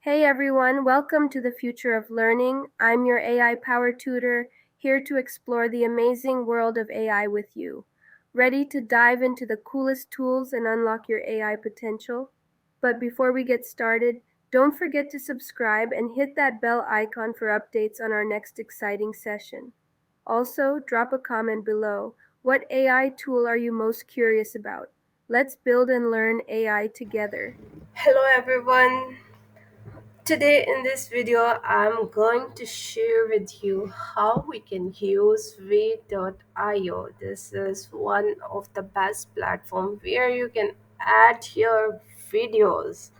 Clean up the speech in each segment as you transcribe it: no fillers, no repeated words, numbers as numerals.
Hey everyone, welcome to the future of learning. I'm your AI Power Tutor, here to explore the amazing world of AI with you. Ready to dive into the coolest tools and unlock your AI potential? But before we get started, don't forget to subscribe and hit that bell icon for updates on our next exciting session. Also, drop a comment below. What AI tool are you most curious about? Let's build and learn AI together. Hello everyone. Today in this video I'm going to share with you how we can use v.io. This is one of the best platform where you can add your videos.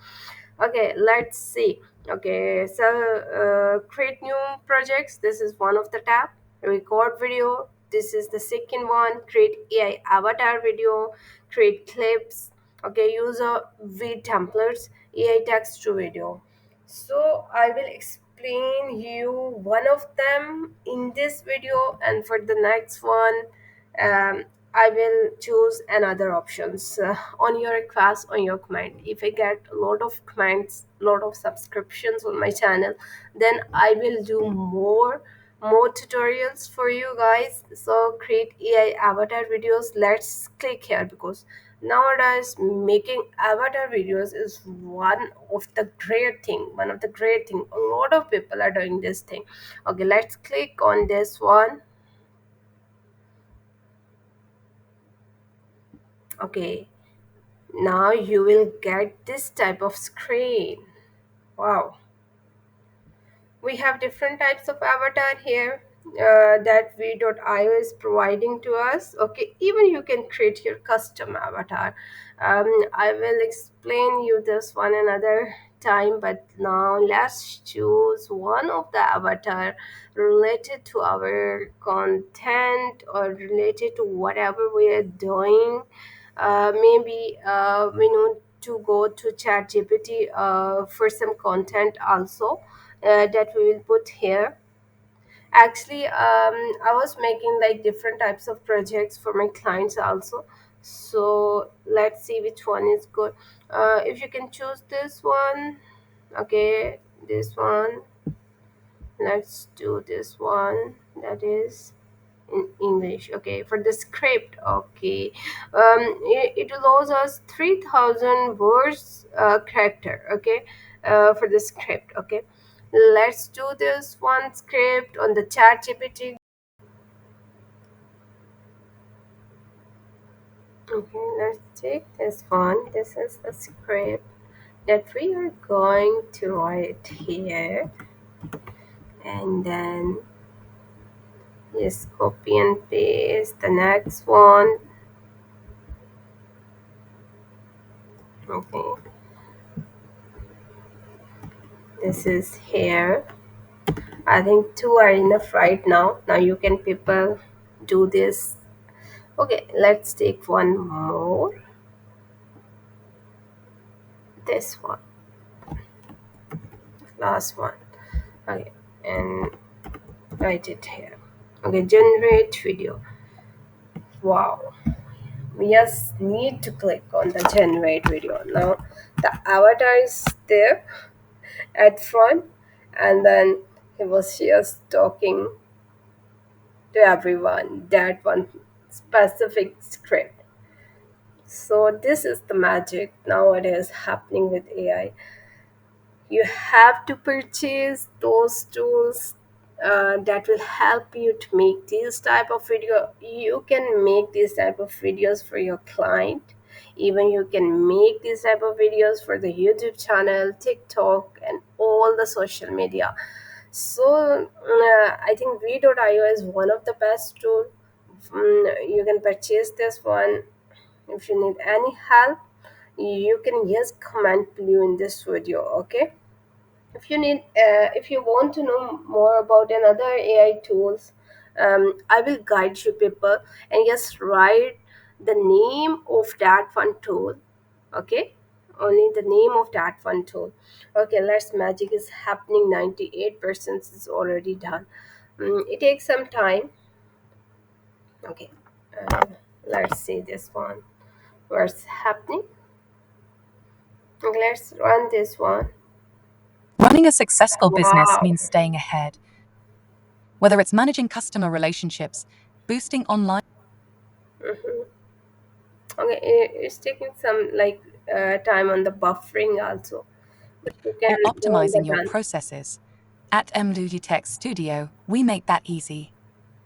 Okay, let's see. Okay, so create new projects. This is one of the tab. Record video. This is the second one. Create AI avatar video. Create clips. Okay, use a v templates. AI text to video. So I will explain you one of them in this video, and for the next one um, I will choose another options on your request, on your comment. If I get a lot of comments, lot of subscriptions on my channel, then I will do more tutorials for you guys. So create AI avatar videos. Let's click here because nowadays making avatar videos is one of the great thing. A lot of people are doing this thing. Okay, let's click on this one. Okay, now you will get this type of screen. Wow, we have different types of avatar here that v.io is providing to us. Okay, even you can create your custom avatar. I will explain you this one another time, but now let's choose one of the avatar related to our content or related to whatever we are doing. Maybe we need to go to chat gpt for some content also that we will put here. Actually, I was making like different types of projects for my clients also. So let's see which one is good. If you can choose this one. Okay, this one. Let's do this one. That is in English. Okay, for the script. Okay, it allows us 3,000 words character. Okay, for the script. Okay, let's do this one script on the chat GPT. Okay, let's take this one. This is the script that we are going to write here, and then just copy and paste the next one. Okay, this is here. I think two are enough right now. Now you can people do this. Okay, let's take one more. This one, last one. Okay, and write it here. Okay, generate video. Wow. We just need to click on the generate video. Now the avatar is there at front, and then he was just talking to everyone that one specific script. So this is the magic nowadays happening with AI. You have to purchase those tools that will help you to make this type of video. You can make these type of videos for your client. Even you can make these type of videos for the YouTube channel, TikTok, and all the social media. So I think v.io is one of the best tool. You can purchase this one. If you need any help, you can just comment below in this video. Okay, if you want to know more about another AI tools, I will guide you people, and just write the name of that one tool. Okay, only the name of that one tool. Okay, let's magic is happening. 98% is already done. It takes some time. Okay, uh, let's see this one. What's happening? Okay, let's run this one. Running a successful business Wow. means staying ahead, whether it's managing customer relationships, boosting online, Mhm. Okay, it's taking some like time on the buffering also, but you can or go on the optimizing your done. processes. At MDU Tech Studio, we make that easy.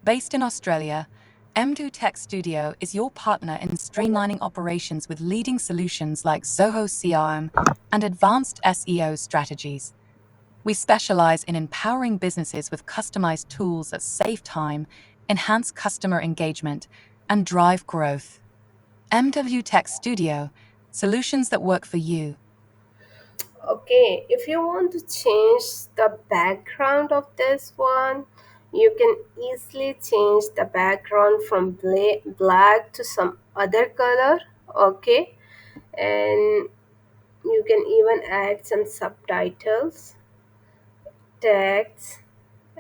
Based in Australia, MDU Tech Studio is your partner in streamlining operations with leading solutions like Zoho CRM and advanced SEO strategies. We specialize in empowering businesses with customized tools that save time, enhance customer engagement, and drive growth. MW Tech Studio, solutions that work for you. Okay, if you want to change the background of this one, you can easily change the background from black to some other color. Okay, and you can even add some subtitles, text,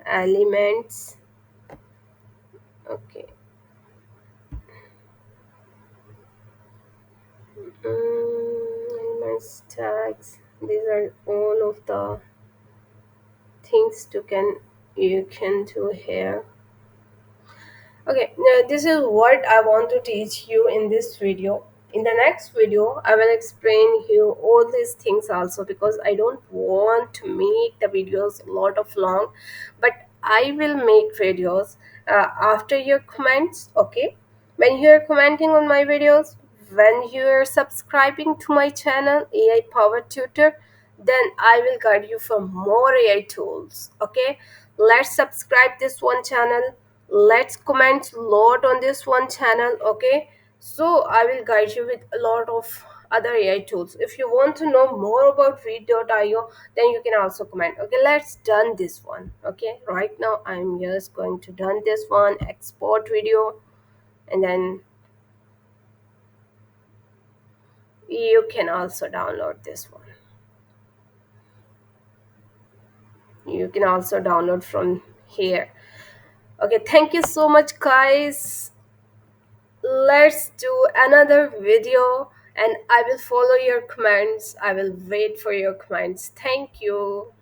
elements. Okay. Elements, tags. These are all of the things you can do here. Okay, now this is what I want to teach you in this video. In the next video, I will explain you all these things also, because I don't want to make the videos a lot of long, but I will make videos after your comments. Okay, when you are commenting on my videos, when you are subscribing to my channel AI Power Tutor, then I will guide you for more AI tools. Okay, let's subscribe this one channel, let's comment a lot on this one channel. Okay, so I will guide you with a lot of other AI tools. If you want to know more about read.io, then you can also comment. Okay, let's done this one. Okay, right now I'm just going to done this one, export video, and then you can also download this one. You can also download from here. Okay, thank you so much, guys. Let's do another video, and I will follow your comments. I will wait for your comments. Thank you.